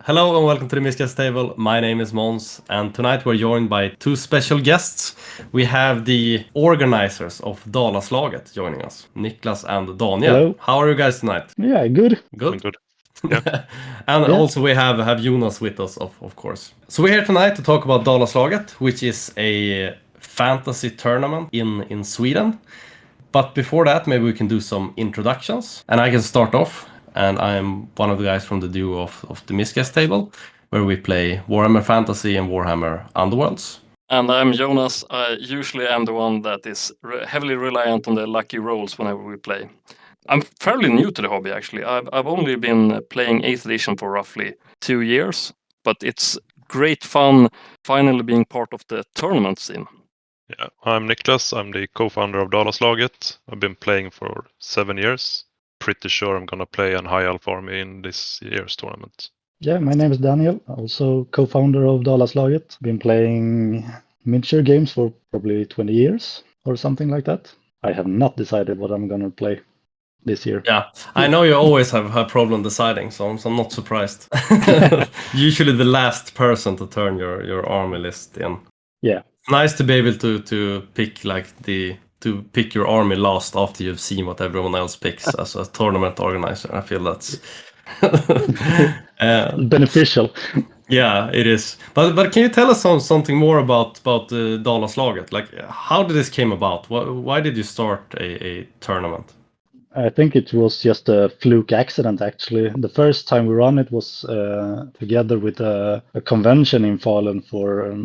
Hello and welcome to the Miscast Table. My name is Mons, and tonight we're joined by two special guests. We have the organizers of Dalaslaget joining us, Niklas and Daniel. Hello. How are you guys tonight? Yeah, good. Good. Good. Yeah. And Yeah. also we have Jonas with us, of course. So we're here tonight to talk about Dalaslaget, which is a fantasy tournament in Sweden. But before that, maybe we can do some introductions. And I can start off. And I'm one of the guys from the duo of the Miscast Table, where we play Warhammer Fantasy and Warhammer Underworlds. And I'm Jonas. I usually am the one that is heavily reliant on the lucky rolls whenever we play. I'm fairly new to the hobby, actually. I've only been playing 8th edition for roughly 2 years, but it's great fun finally being part of the tournament scene. Yeah, I'm Niklas. I'm the co-founder of Dalaslaget. I've been playing for 7 years. Pretty sure I'm gonna play an high elf army in this year's tournament. Yeah, my name is Daniel, also co-founder of Dalaslaget. Been playing miniature games for probably 20 years or something like that. I have not decided what I'm gonna play this year. Yeah, I know you always have problem deciding, so I'm not surprised. Usually the last person to turn your army list in. Yeah. Nice to be able to pick to pick your army last after you've seen what everyone else picks as a tournament organizer. I feel that's beneficial. Yeah, it is. But can you tell us something more about Dalaslaget? Like, how did this came about? Why did you start a tournament? I think it was just a fluke accident, actually. The first time we ran it was together with a convention in Falun for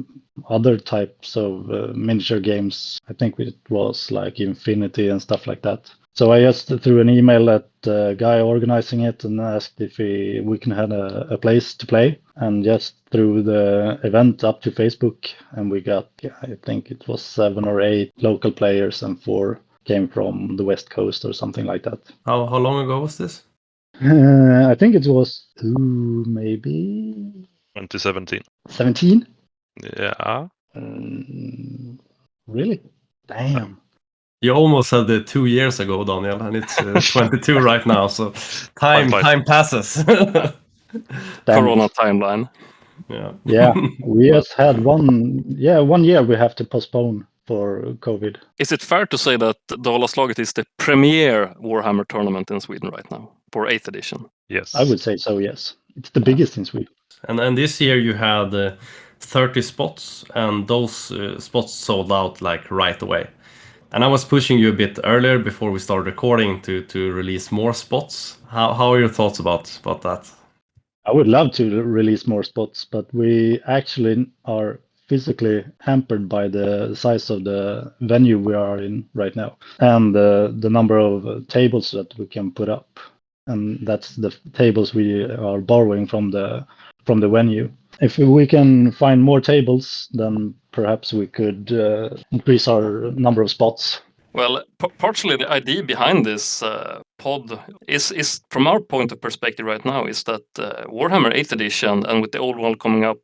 other types of miniature games. I think it was like Infinity and stuff like that. So I just threw an email at the guy organizing it and asked if we can have a place to play, and just threw the event up to Facebook, and we got, I think it was 7 or 8 local players and 4 came from the West Coast or something like that. How long ago was this? I think it was maybe 2017. 17. Yeah. Really? Damn. You almost said it 2 years ago, Daniel, and it's 22 right now. So time passes. Corona timeline. Yeah, we just had 1 year we have to postpone for COVID. Is it fair to say that Dalaslaget is the premier Warhammer tournament in Sweden right now for 8th edition? Yes. I would say so, yes. It's the biggest in Sweden. And this year you had 30 spots, and those spots sold out like right away. And I was pushing you a bit earlier before we started recording to release more spots. How are your thoughts about that? I would love to release more spots, but we actually are physically hampered by the size of the venue we are in right now, and the number of tables that we can put up. And that's the tables we are borrowing from the venue. If we can find more tables, then perhaps we could increase our number of spots. Well, partially the idea behind this pod is from our point of perspective right now is that Warhammer 8th edition and with the old world coming up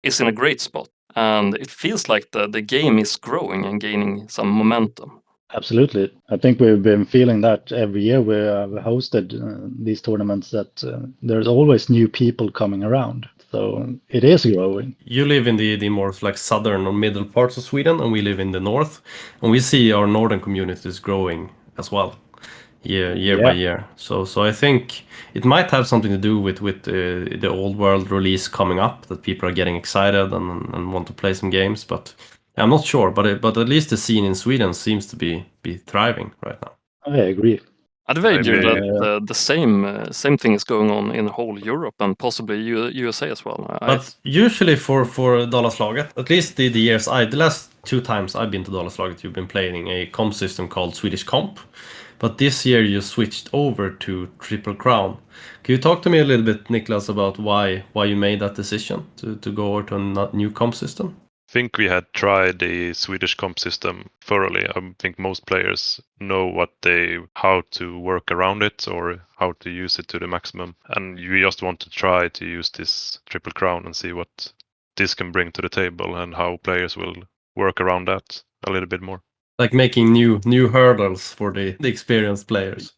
is in a great spot. And it feels like the game is growing and gaining some momentum. Absolutely. I think we've been feeling that every year we have hosted these tournaments, that there's always new people coming around. So it is growing. You live in the more like southern or middle parts of Sweden, and we live in the north. And we see our northern communities growing as well, year by year. So I think it might have something to do with the old world release coming up, that people are getting excited and want to play some games. But I'm not sure, but at least the scene in Sweden seems to be thriving right now. I agree. I'd wager that the same thing is going on in whole Europe and possibly USA as well. But usually for Dalaslaget, at least the last 2 times I've been to Dalaslaget, you've been playing a comp system called Swedish Comp. But this year you switched over to Triple Crown. Can you talk to me a little bit, Niklas, about why you made that decision to go over to a new comp system? I think we had tried the Swedish comp system thoroughly. I think most players know how to work around it or how to use it to the maximum. And we just want to try to use this Triple Crown and see what this can bring to the table and how players will work around that a little bit more. Like making new hurdles for the experienced players.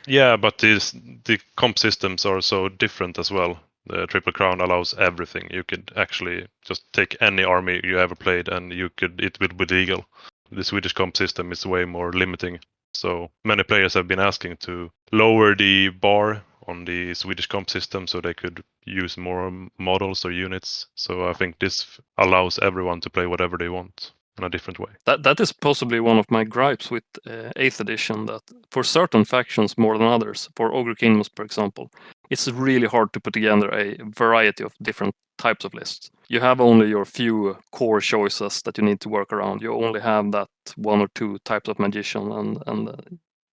Yeah, but the comp systems are so different as well. The Triple Crown allows everything. You could actually just take any army you ever played, and it will be legal. The Swedish comp system is way more limiting. So many players have been asking to lower the bar on the Swedish comp system so they could use more models or units. So I think this allows everyone to play whatever they want in a different way. That is possibly one of my gripes with 8th edition, that for certain factions more than others, for Ogre Kingdoms, for example, it's really hard to put together a variety of different types of lists. You have only your few core choices that you need to work around. You only have that one or two types of magician, and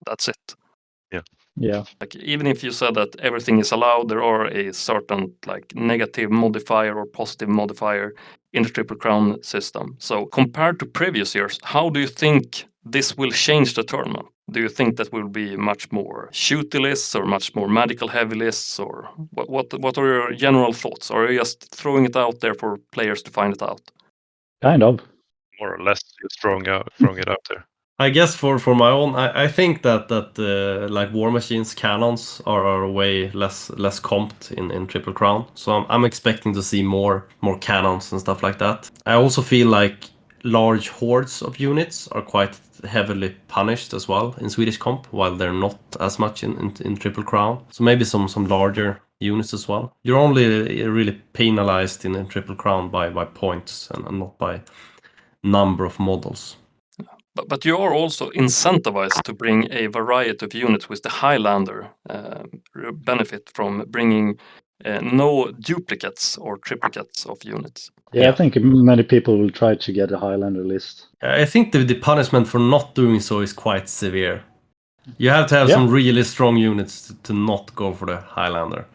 that's it. Yeah. Like, even if you said that everything is allowed, there are a certain like negative modifier or positive modifier in the Triple Crown system. So compared to previous years, how do you think this will change the tournament? Do you think that will be much more shooty lists or much more magical heavy lists, or what are your general thoughts? Or are you just throwing it out there for players to find it out? Kind of. More or less, just throwing it out there. I guess for my own, I think that like War Machine's cannons are way less comped in Triple Crown. So I'm expecting to see more cannons and stuff like that. I also feel like large hordes of units are quite heavily punished as well in Swedish comp, while they're not as much in Triple Crown. So maybe some larger units as well. You're only really penalized in Triple Crown by points and not by number of models. But you are also incentivized to bring a variety of units with the Highlander benefit from bringing no duplicates or triplicates of units. Yeah, I think many people will try to get a Highlander list. I think the punishment for not doing so is quite severe. You have to have some really strong units to not go for the Highlander,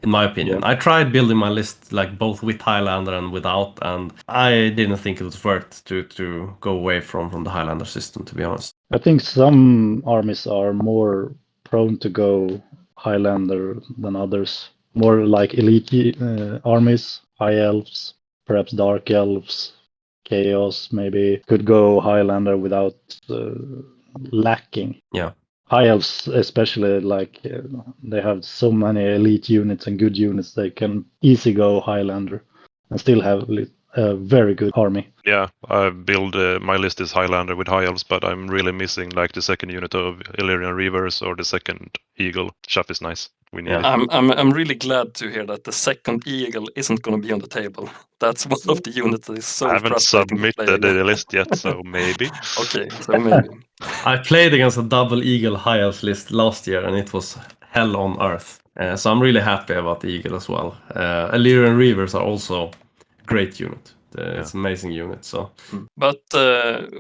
in my opinion. I tried building my list like both with Highlander and without, and I didn't think it was worth to go away from the Highlander system, to be honest. I think some armies are more prone to go Highlander than others. More like elite armies, high elves, perhaps dark elves, chaos maybe could go Highlander without lacking. Yeah. High elves especially, like they have so many elite units and good units, they can easily go Highlander and still have a very good army. Yeah, I build my list is Highlander with high elves, but I'm really missing like the second unit of Illyrian Reavers or the second Eagle. Chaff is nice. We need it. I'm really glad to hear that the second Eagle isn't going to be on the table. That's one of the units that is so I haven't frustrating to submitted play. the list yet, so maybe. Okay, so maybe. I played against a double Eagle high elves list last year, and it was hell on earth. So I'm really happy about the Eagle as well. Illyrian Reavers are also a great unit. It's an amazing unit. So, but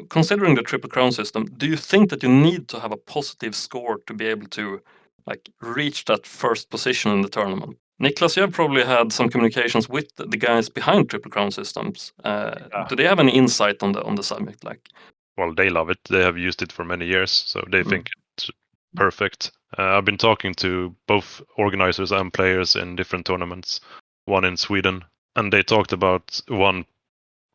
considering the Triple Crown system, do you think that you need to have a positive score to be able to like reach that first position in the tournament? Niklas, you have probably had some communications with the guys behind Triple Crown systems. Do they have any insight on the subject? Like, well, they love it. They have used it for many years, so they think it's perfect. I've been talking to both organizers and players in different tournaments, one in Sweden, and they talked about one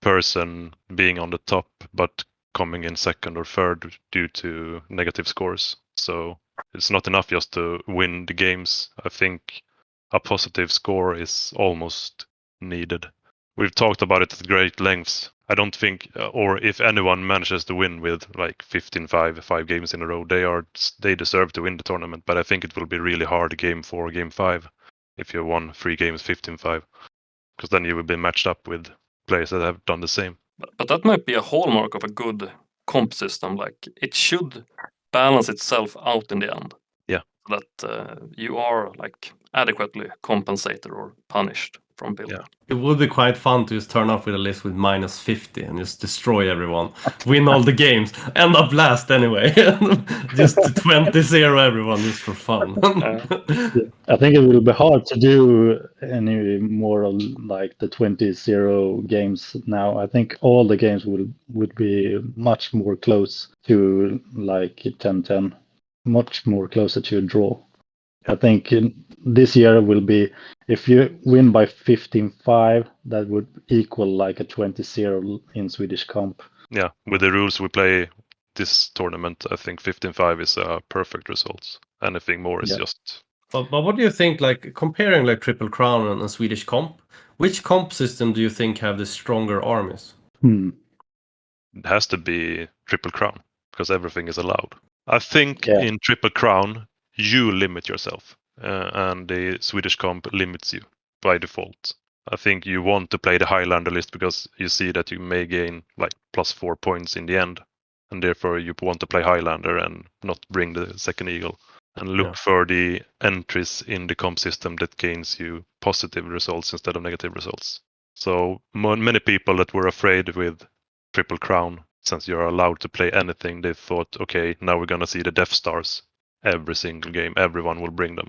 person being on the top but coming in second or third due to negative scores. So it's not enough just to win the games. I think a positive score is almost needed. We've talked about it at great lengths. I don't think, or if anyone manages to win with like 15-5, 5 games in a row, they deserve to win the tournament. But I think it will be really hard game 4, game 5, if you won 3 games 15-5, because then you will be matched up with players that have done the same. But that might be a hallmark of a good comp system. Like, it should balance itself out in the end. Yeah. That you are like adequately compensated or punished from building. Yeah. it would be quite fun to just turn up with a list with -50 and just destroy everyone, win all the games, end up last anyway, just 20-0 everyone just for fun. I think it will be hard to do any more of like the 20-0 games now. I think all the games would be much more close to like 10-10, much more closer to a draw. I think this year will be, if you win by 15-5, that would equal like a 20-0 in Swedish comp. Yeah, with the rules we play this tournament, I think 15-5 is a perfect result. Anything more is just But what do you think, like comparing like Triple Crown and Swedish comp? Which comp system do you think have the stronger armies? It has to be Triple Crown because everything is allowed. I think Yeah. in Triple Crown you limit yourself, and the Swedish comp limits you by default. I think you want to play the Highlander list because you see that you may gain like +4 points in the end, and therefore you want to play Highlander and not bring the second eagle. And look for the entries in the comp system that gains you positive results instead of negative results. So many people that were afraid with Triple Crown, since you're allowed to play anything, they thought, okay, now we're gonna see the Death Stars every single game. Everyone will bring them.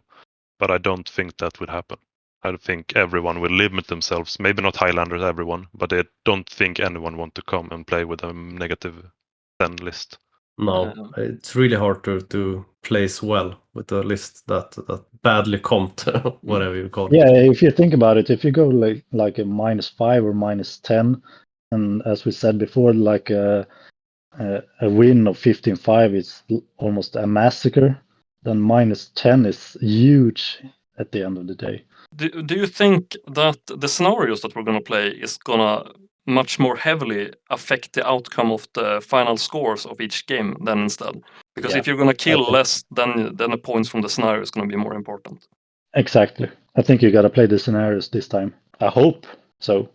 But I don't think that would happen. I think everyone will limit themselves. Maybe not Highlanders, everyone, but I don't think anyone want to come and play with a -10 list. No, it's really hard to place well with a list that badly comped, whatever you call it. Yeah, if you think about it, if you go like a -5 or -10, and as we said before, like a win of 15-5 is almost a massacre, then -10 is huge at the end of the day. Do you think that the scenarios that we're going to play is going to much more heavily affect the outcome of the final scores of each game than instead? Because if you're going to kill less, then the points from the scenario is going to be more important. Exactly. I think you got to play the scenarios this time. I hope so.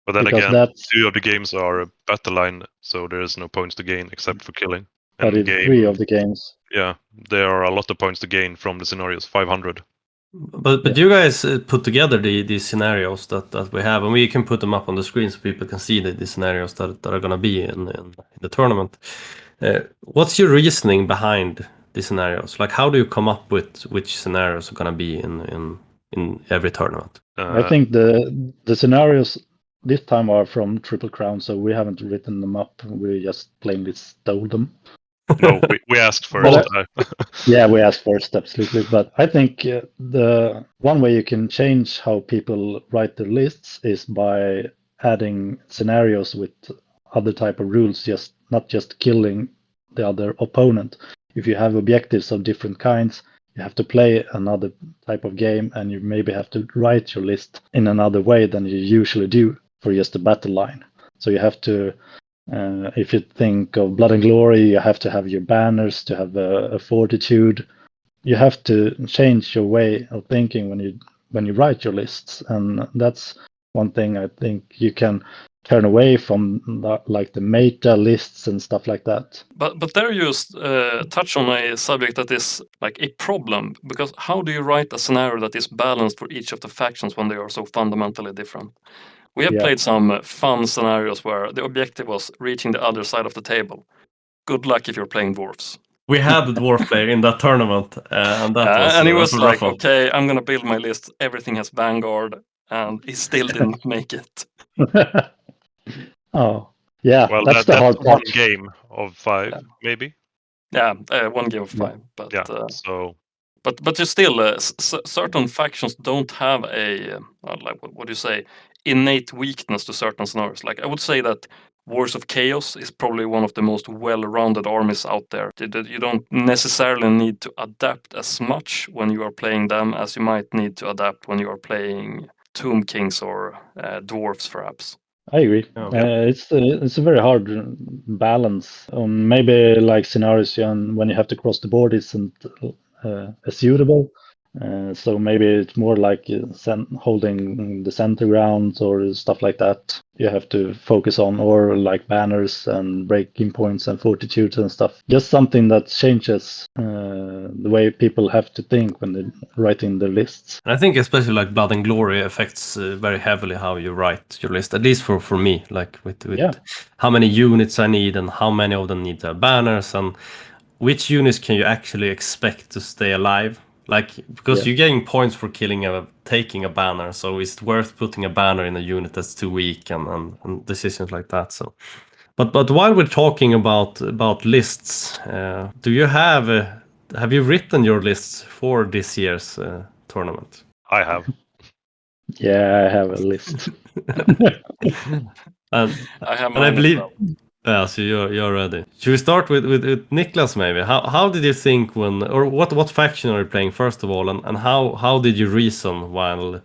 But then Because again, 2 of the games are battle line, so there is no points to gain except for killing. But in 3 of the games. Yeah, there are a lot of points to gain from the scenarios, 500. But you guys put together these scenarios that we have, and we can put them up on the screen so people can see the scenarios that are going to be in the tournament. What's your reasoning behind the scenarios? Like, how do you come up with which scenarios are going to be in every tournament? I think the scenarios this time are from Triple Crown, so we haven't written them up. We just plainly stole them. No, we asked first. Yeah, we asked first, absolutely. But I think the one way you can change how people write their lists is by adding scenarios with other type of rules, not just killing the other opponent. If you have objectives of different kinds, you have to play another type of game, and you maybe have to write your list in another way than you usually do for just a battle line. So you have to, if you think of Blood and Glory, you have to have your banners to have a fortitude. You have to change your way of thinking when you write your lists, and that's one thing I think you can turn away from, like the meta lists and stuff like that. But there you touch on a subject that is like a problem, because how do you write a scenario that is balanced for each of the factions when they are so fundamentally different? We have played some fun scenarios where the objective was reaching the other side of the table. Good luck if you're playing dwarves. We had the dwarf player in that tournament, and that was and he was like, rough. okay, I'm gonna build my list. Everything has Vanguard, and he still didn't make it. Oh, yeah, well, that's the hard part. 1 game of 5, maybe. Yeah, 1 game of 5. But yeah, so. But you still, certain factions don't have a like what do you say, innate weakness to certain scenarios. Like I would say that Wars of Chaos is probably one of the most well-rounded armies out there. You don't necessarily need to adapt as much when you are playing them as you might need to adapt when you are playing Tomb Kings or Dwarfs, perhaps. I agree. It's a very hard balance. Maybe like scenarios when you have to cross the board isn't suitable. So maybe it's more like holding the center ground or stuff like that. You have to focus on, or like banners and breaking points and fortitudes and stuff. Just something that changes the way people have to think when they're writing their lists. And I think especially like Blood and Glory affects very heavily how you write your list, at least for me, like with how many units I need and how many of them need to have banners and which units can you actually expect to stay alive. Like, because you're getting points for taking a banner, so it's worth putting a banner in a unit that's too weak and decisions like that. So, but while we're talking about lists, do you have you written your lists for this year's tournament? I have. Yeah, I have a list. I have and I believe. Yeah, so you're ready. Should we start with Niklas maybe? How did you think when, or what faction are you playing first of all, and how did you reason while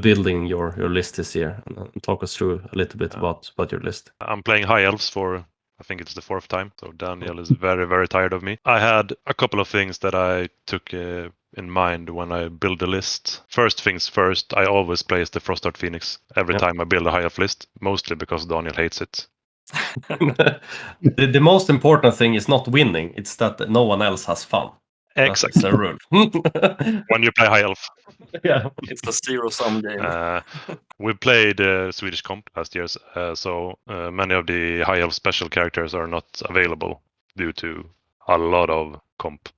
building your list this year? And talk us through a little bit about your list. I'm playing High Elves for, I think it's the 4th time, so Daniel is very, very tired of me. I had a couple of things that I took in mind when I build the list. First things first, I always place the Frostart Phoenix every time I build a High Elf list, mostly because Daniel hates it. The most important thing is not winning; it's that no one else has fun. Exactly. That's the rule. When you play High Elf. Yeah. It's a zero-sum game. We played Swedish comp last year, so many of the High Elf special characters are not available due to a lot of comp.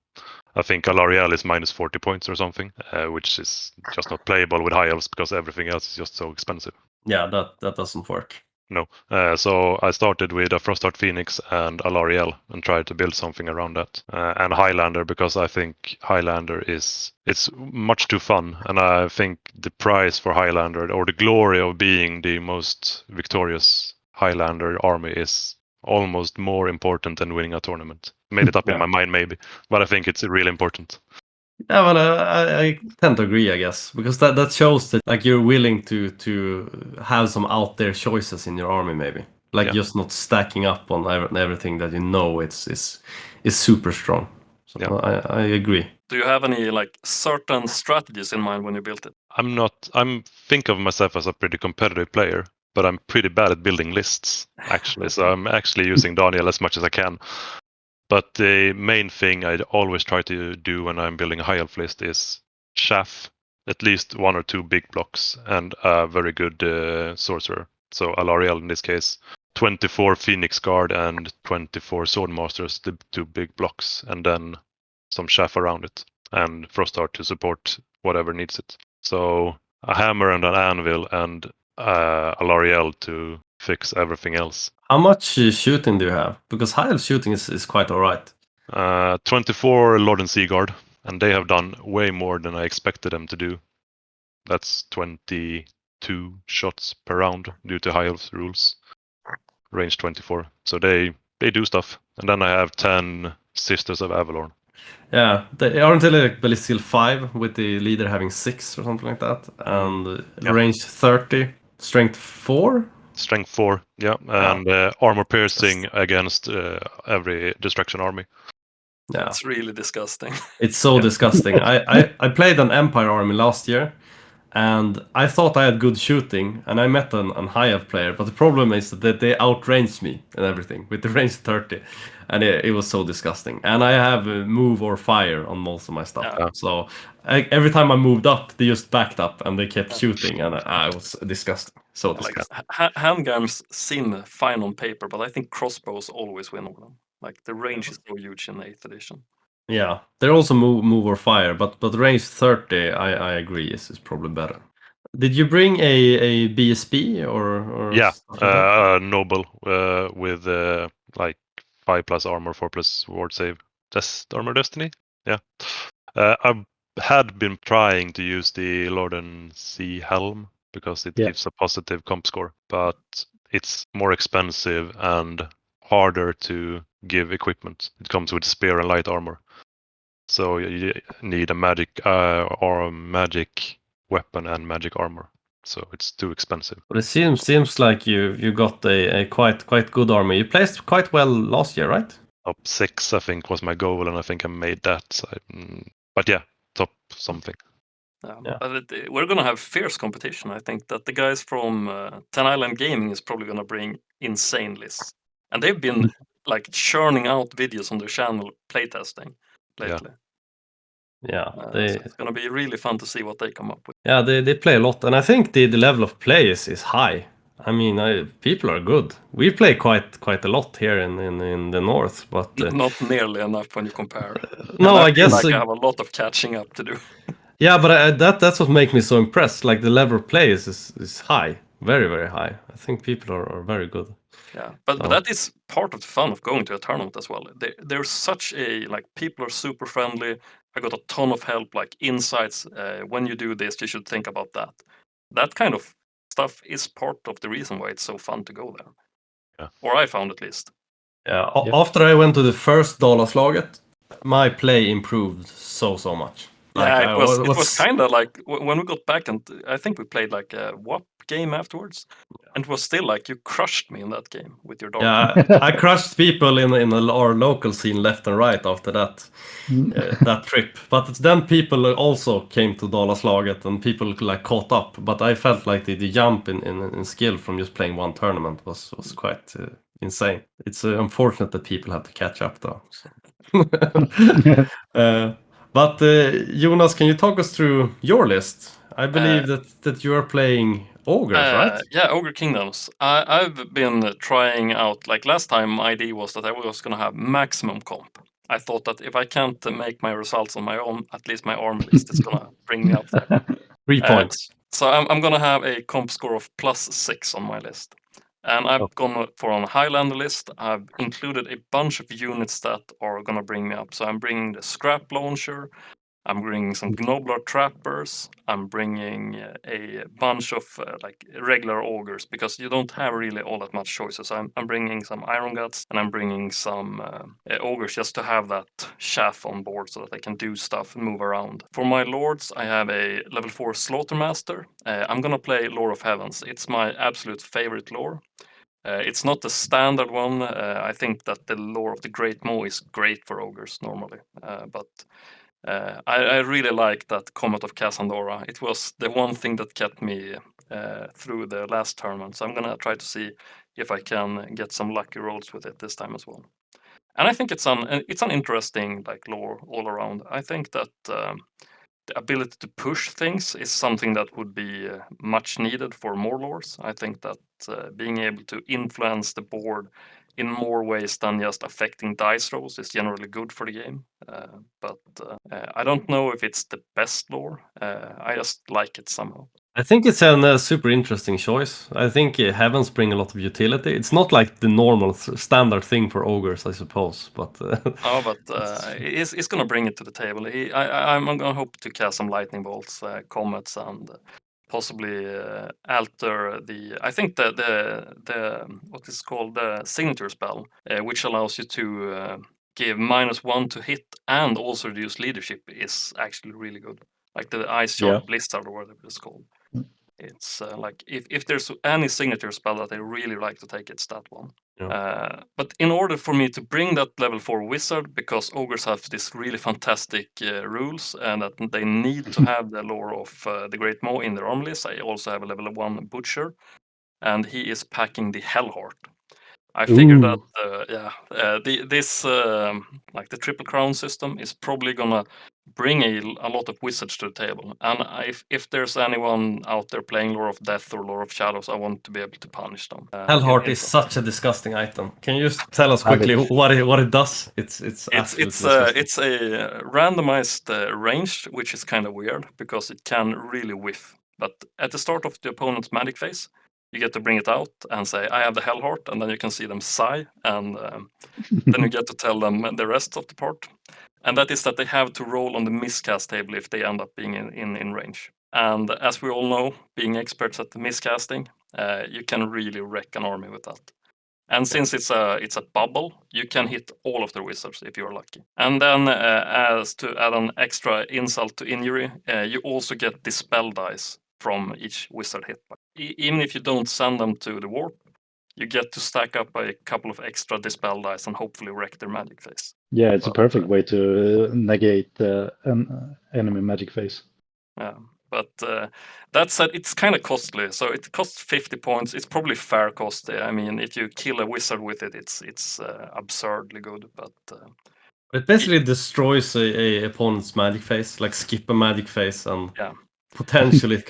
I think Alariel is minus 40 points or something, which is just not playable with High Elves because everything else is just so expensive. Yeah, that doesn't work. No. So I started with a Frostart Phoenix and Alariel and tried to build something around that. And Highlander, because I think Highlander it's much too fun. And I think the prize for Highlander, or the glory of being the most victorious Highlander army, is almost more important than winning a tournament. Made it up in my mind maybe, but I think it's really important. Yeah, well, I tend to agree, I guess, because that shows that like you're willing to have some out there choices in your army, maybe like just not stacking up on everything that you know is super strong. So I agree. Do you have any like certain strategies in mind when you built it? I'm think of myself as a pretty competitive player, but I'm pretty bad at building lists actually. So I'm actually using Daniel as much as I can. But the main thing I always try to do when I'm building a high elf list is chaff, at least 1 or 2 big blocks, and a very good sorcerer. So Alariel in this case, 24 Phoenix Guard and 24 Swordmasters, the 2 big blocks, and then some chaff around it, and Frostart to support whatever needs it. So a hammer and an anvil and Alariel to fix everything else. How much shooting do you have? Because high elf shooting is quite alright. 24 Lord and Sea Guard, and they have done way more than I expected them to do. That's 22 shots per round due to high elf rules. Range 24. So they do stuff. And then I have 10 Sisters of Avalon. Yeah, they aren't they like Ballistic 5 with the leader having 6 or something like that, and range 30, strength 4. Strength 4, yeah, and armor piercing against every destruction army. Yeah, it's really disgusting. It's so disgusting. I played an Empire army last year, and I thought I had good shooting, and I met an high elf player, but the problem is that they outranged me and everything with the range 30, and it was so disgusting. And I have move or fire on most of my stuff, so every time I moved up, they just backed up and they kept shooting, and I was disgusting. So disgusting. Like, handguns seem fine on paper, but I think crossbows always win over them. Like the range is so huge in 8th edition. Yeah, they're also move or fire, but range 30, I agree, is probably better. Did you bring a BSB or yeah, noble with like 5+ armor, 4+ ward save, just armor destiny? Yeah, I had been trying to use the Lord and Sea helm because it gives a positive comp score, but it's more expensive and harder to give equipment. It comes with spear and light armor, so you need a magic or a magic weapon and magic armor. So it's too expensive. But it seems like you got a quite good army. You placed quite well last year, right? Top 6, I think, was my goal, and I think I made that. But yeah, top something. But we're gonna have fierce competition. I think that the guys from 10 Island Gaming is probably gonna bring insane lists, and they've been like churning out videos on their channel playtesting lately. Yeah, so it's gonna be really fun to see what they come up with. Yeah, they play a lot, and I think the level of play is high. I mean, people are good. We play quite a lot here in the north, but not nearly enough when you compare. No, I guess like I have a lot of catching up to do. Yeah, but that's what makes me so impressed. Like the level of play is high, very high. I think people are very good. Yeah, but that is part of the fun of going to a tournament as well. There's such a like people are super friendly. I got a ton of help, like insights. When you do this, you should think about that. That kind of stuff is part of the reason why it's so fun to go there. Yeah. Or I found at least. Yeah. Yep. After I went to the first Dalaslaget, my play improved so much. Yeah, Like, it was kind of like when we got back, and I think we played like a WAP game afterwards, and it was still like you crushed me in that game with your dark. Yeah, I crushed people in our local scene left and right after that trip. But then people also came to Dalaslaget and people like caught up. But I felt like the jump in skill from just playing one tournament was quite insane. It's unfortunate that people have to catch up though. So. But Jonas, can you talk us through your list? I believe that you are playing ogres, right? Yeah, Ogre Kingdoms. I've been trying out, like last time my idea was that I was going to have maximum comp. I thought that if I can't make my results on my own, at least my army list is going to bring me up there. 3 points. So I'm going to have a comp score of +6 on my list. And I've gone for on a Highlander list. I've included a bunch of units that are going to bring me up. So I'm bringing the Scrap Launcher. I'm bringing some Gnoblar Trappers. I'm bringing a bunch of like regular ogres because you don't have really all that much choices. I'm bringing some Iron Guts and I'm bringing some ogres just to have that chaff on board so that they can do stuff and move around. For my lords, I have a level 4 Slaughtermaster. I'm gonna play Lore of Heavens. It's my absolute favorite lore. It's not the standard one. I think that the lore of the Great Maw is great for ogres normally, but I really like that Comet of Cassandora. It was the one thing that kept me through the last tournament. So I'm gonna try to see if I can get some lucky rolls with it this time as well. And I think it's an interesting like lore all around. I think that the ability to push things is something that would be much needed for more lores. I think that being able to influence the board in more ways than just affecting dice rolls is generally good for the game. But I don't know if it's the best lore. I just like it somehow. I think it's a super interesting choice. I think heavens bring a lot of utility. It's not like the normal standard thing for ogres, I suppose, but Oh, but it's gonna bring it to the table. I'm gonna hope to cast some lightning bolts, comets, and possibly alter the. I think the what is called the signature spell, which allows you to give -1 to hit and also reduce leadership, is actually really good. Like the Ice Shard Blizzard or whatever it's called. It's like if there's any signature spell that I really like to take, it's that one. But in order for me to bring that level 4 wizard, because ogres have this really fantastic rules and that they need to have the lore of the Great Maw in their army list, I also have a level 1 butcher, and he is packing the Hellheart. I figured that this like the Triple Crown system is probably gonna bring a lot of wizards to the table. And if there's anyone out there playing Lore of Death or Lore of Shadows, I want to be able to punish them. Hellheart is such a disgusting item. Can you just tell us quickly what it does? It's a randomized range, which is kind of weird because it can really whiff. But at the start of the opponent's magic phase, you get to bring it out and say, I have the Hellheart, and then you can see them sigh, and then you get to tell them the rest of the part. And that is that they have to roll on the miscast table if they end up being in range. And as we all know, being experts at the miscasting, you can really wreck an army with that. And since it's a bubble, you can hit all of their wizards if you're lucky. And then, as to add an extra insult to injury, you also get dispel dice from each wizard hit. Even if you don't send them to the warp, you get to stack up a couple of extra dispel dice and hopefully wreck their magic phase. Yeah, it's a perfect way to negate an enemy magic phase. Yeah, but that said, it's kind of costly. So it costs 50 points. It's probably fair cost. I mean, if you kill a wizard with it, it's absurdly good. But it basically destroys a opponent's magic phase, like skip a magic phase, and potentially it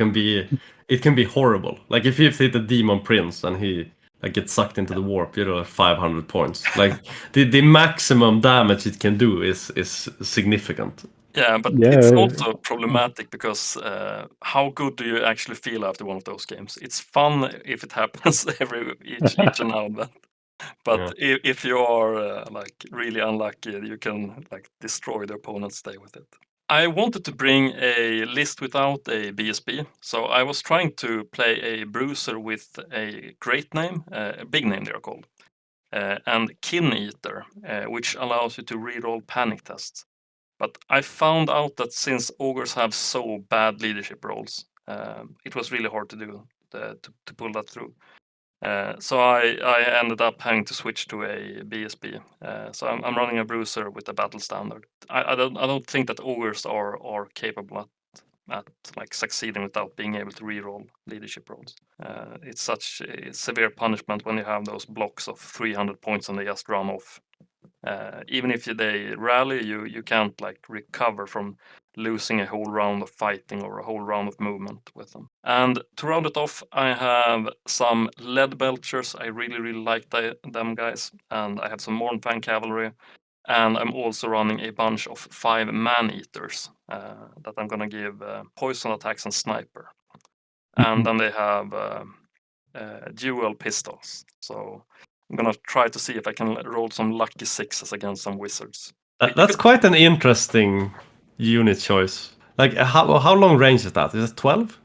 can be horrible. Like if you hit a demon prince and he like gets sucked into the warp, you know, 500 points. Like the maximum damage it can do is significant. Yeah, but it's also problematic because how good do you actually feel after one of those games? It's fun if it happens each and now and then. But if you are like really unlucky, you can like destroy the opponent's day with it. I wanted to bring a list without a BSB, so I was trying to play a bruiser with a great name, a big name they are called. and Kin Eater, which allows you to reroll panic tests. But I found out that since ogres have so bad leadership rolls, it was really hard to do to pull that through. So I ended up having to switch to a BSB. So I'm running a bruiser with a battle standard. I don't think that ogres are capable at like succeeding without being able to reroll leadership rolls. It's such a severe punishment when you have those blocks of 300 points and they just run off. Even if they rally, you can't like recover from losing a whole round of fighting or a whole round of movement with them. And to round it off, I have some lead belchers. I really like them guys, and I have some Mornfang cavalry, and I'm also running a bunch of 5 man-eaters that I'm gonna give poison attacks and sniper. And then they have dual pistols. So I'm gonna try to see if I can roll some lucky 6s against some wizards. That's quite an interesting unit choice. Like, how long range is that? Is it 12?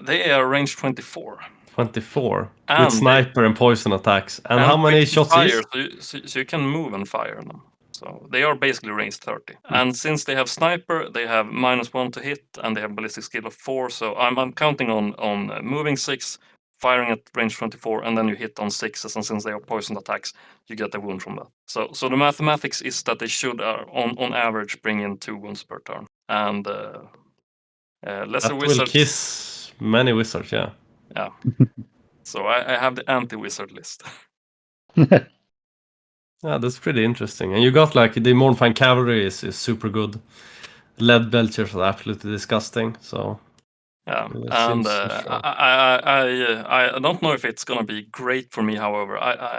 They are range 24. 24 And with sniper and poison attacks. And how many quick shots fire, each? so you can move and fire them. So they are basically range 30. And since they have sniper, they have -1 to hit, and they have ballistic skill of 4. So I'm counting on moving 6, firing at range 24, and then you hit on 6s. And since they are poisoned attacks, you get a wound from that. So the mathematics is that they should, on average, bring in 2 wounds per turn. And lesser That wizards will kiss many wizards, yeah. Yeah. So I have the anti-wizard list. Yeah, that's pretty interesting. And you got like the Mornfang cavalry is super good. Lead belchers are absolutely disgusting. So Yeah, it and seems strong. I don't know if it's gonna be great for me. However,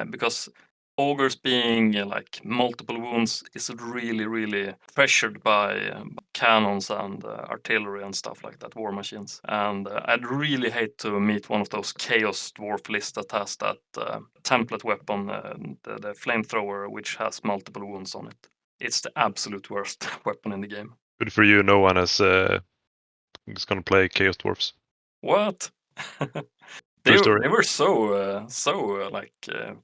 because ogres being like multiple wounds is really pressured by cannons and artillery and stuff like that, war machines. And I'd really hate to meet one of those chaos dwarf lists that has that template weapon, the flamethrower, which has multiple wounds on it. It's the absolute worst weapon in the game. Good for you. No one is going to play Chaos Dwarfs. What? True story. They were so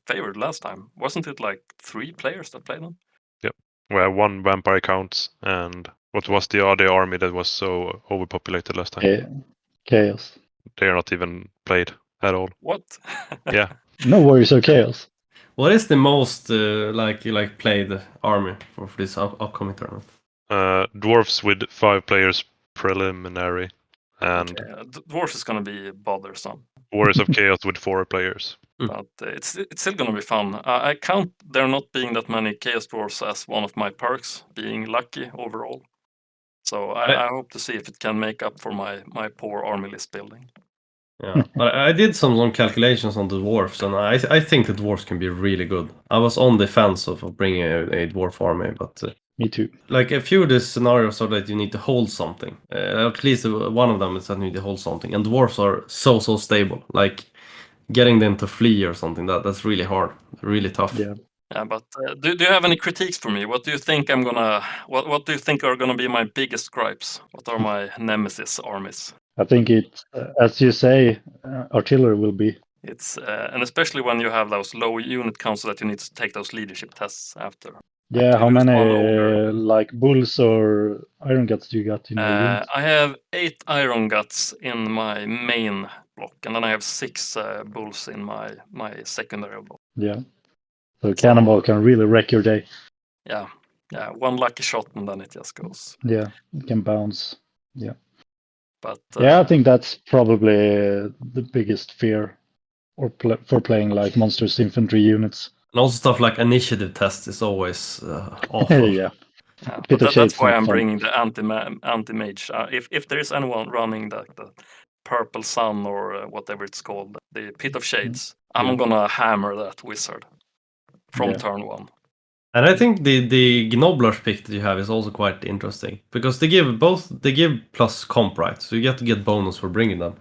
favored last time. Wasn't it like 3 players that played them? Yep. Where 1 vampire counts, and what was the other army that was so overpopulated last time? Chaos. They are not even played at all. What? Yeah. No worries or chaos. What is the most played army for this upcoming tournament? Dwarfs with 5 players preliminary, and Dwarf is gonna be bothersome, Warriors of Chaos with 4 players. but it's still gonna be fun. I count there not being that many Chaos Dwarfs as one of my perks, being lucky overall. So I hope to see if it can make up for my poor army list building. Yeah, but I did some calculations on the dwarfs, and I think the dwarfs can be really good. I was on the fence of bringing a dwarf army, but Me too. like a few of the scenarios are that you need to hold something. At least one of them is that you need to hold something, and dwarfs are so stable. Like getting them to flee or something, that's really hard, really tough. Yeah. Yeah, but do you have any critiques for me? What do you think what do you think are gonna be my biggest gripes? What are my nemesis armies? I think it, as you say, artillery will be. It's and especially when you have those low unit counts, so that you need to take those leadership tests after. Yeah, how lose many one ogre. like bulls or iron guts do you got in your unit? I have 8 iron guts in my main block, and then I have 6 bulls in my secondary block. Yeah. So cannonball can really wreck your day. Yeah, one lucky shot and then it just goes. Yeah, it can bounce. Yeah. But Yeah, I think that's probably the biggest fear for playing like monsters infantry units. And also stuff like initiative test is always awful. Yeah. but Peter that's why not I'm fun. bringing the anti-mage. If there is anyone running the purple sun or whatever it's called, the pit of shades, I'm gonna hammer that wizard from turn 1. And I think the Gnoblar's pick that you have is also quite interesting, because they give plus comp, right? So you get to get bonus for bringing them,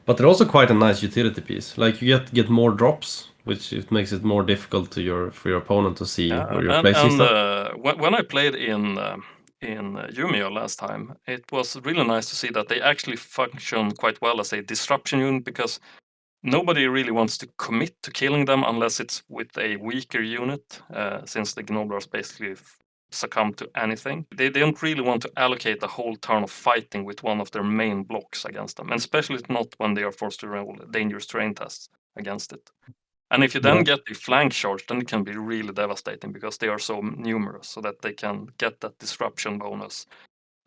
but they're also quite a nice utility piece. Like you get more drops, which it makes it more difficult for your opponent to see where you're placing stuff. When I played in Yumio last time, it was really nice to see that they actually function quite well as a disruption unit, because nobody really wants to commit to killing them unless it's with a weaker unit, since the Gnoblars basically succumb to anything. They don't really want to allocate a whole turn of fighting with one of their main blocks against them, and especially not when they are forced to roll dangerous terrain tests against it. And if you then get the flank charge, then it can be really devastating because they are so numerous, so that they can get that disruption bonus,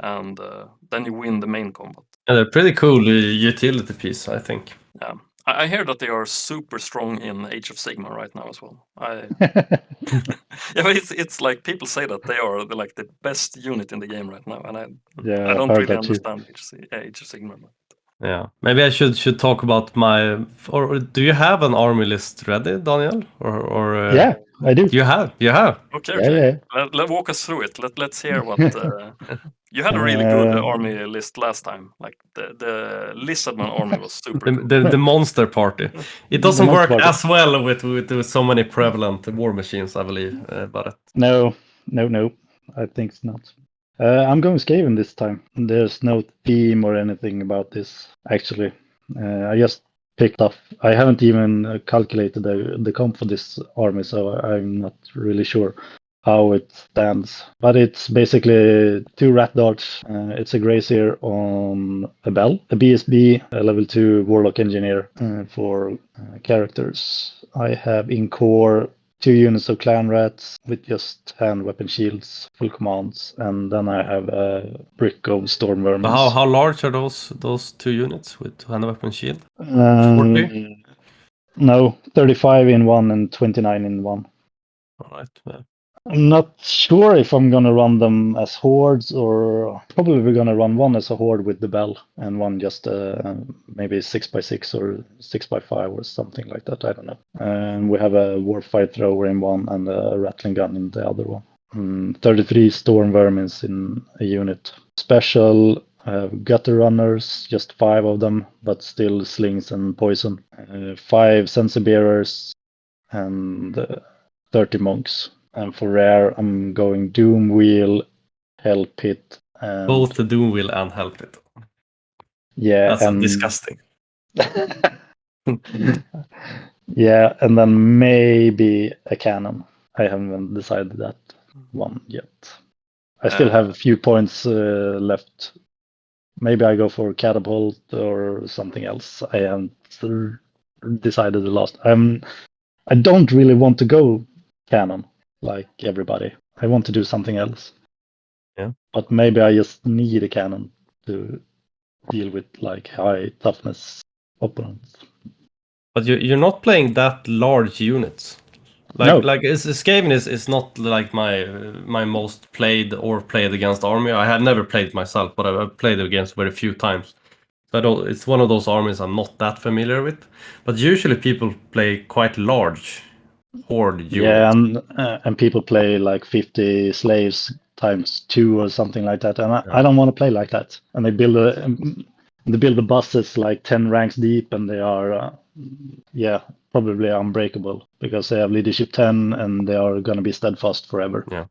and then you win the main combat. And they're pretty cool utility piece, I think. Yeah, I hear that they are super strong in Age of Sigmar right now as well. Yeah, but it's like people say that they are the best unit in the game right now, and I don't heard really that too. understand Age of Sigmar. But Yeah, maybe I should talk about my. Or do you have an army list ready, Daniel? Or Yeah, I do. You have. Okay, Yeah, okay. yeah. Let walk us through it. Let's hear what you had a really good army list last time. Like the Lizardman army was super cool. The monster party. It The doesn't monster work party. as well with so many prevalent war machines, I believe. But No, I think it's not. I'm going Skaven this time. There's no theme or anything about this, actually. I just picked up. I haven't even calculated the comp for this army, so I'm not really sure how it stands. But it's basically 2 rat darts. It's a Grazier on a bell, a BSB, a level 2 Warlock Engineer for characters. I have in core 2 units of clan rats with just hand weapon shields, full commands, and then I have a brick of storm vermin. how large are those 2 units with hand weapon shield? 40? No, 35 in one and 29 in one. All right. Yeah. I'm not sure if I'm gonna run them as hordes, or probably we're gonna run one as a horde with the bell and one just maybe 6x6 or 6x5 or something like that. I don't know. And we have a warfight thrower in one and a rattling gun in the other one. 33 storm vermins in a unit. Special gutter runners, just 5 of them, but still slings and poison. 5 censer bearers and 30 monks. And for rare, I'm going Doom Wheel, Hell Pit, and Both the Doom Wheel and Help It. yeah, That's disgusting. Yeah, and then maybe a cannon. I haven't decided that one yet. I still have a few points left. Maybe I go for catapult or something else. I haven't decided the last. I don't really want to go cannon like everybody. I want to do something else. Yeah. But maybe I just need a cannon to deal with like high toughness opponents. But you're not playing that large units. No. Like Skaven is not like my most played against army. I have never played myself, but I've played against very few times. So it's one of those armies I'm not that familiar with. But usually people play quite large horde units. Yeah, and people play like 50 slaves times 2 or something like that, and I don't want to play like that. And they build the buses like 10 ranks deep, and they are probably unbreakable because they have leadership 10 and they are going to be steadfast forever. Yeah.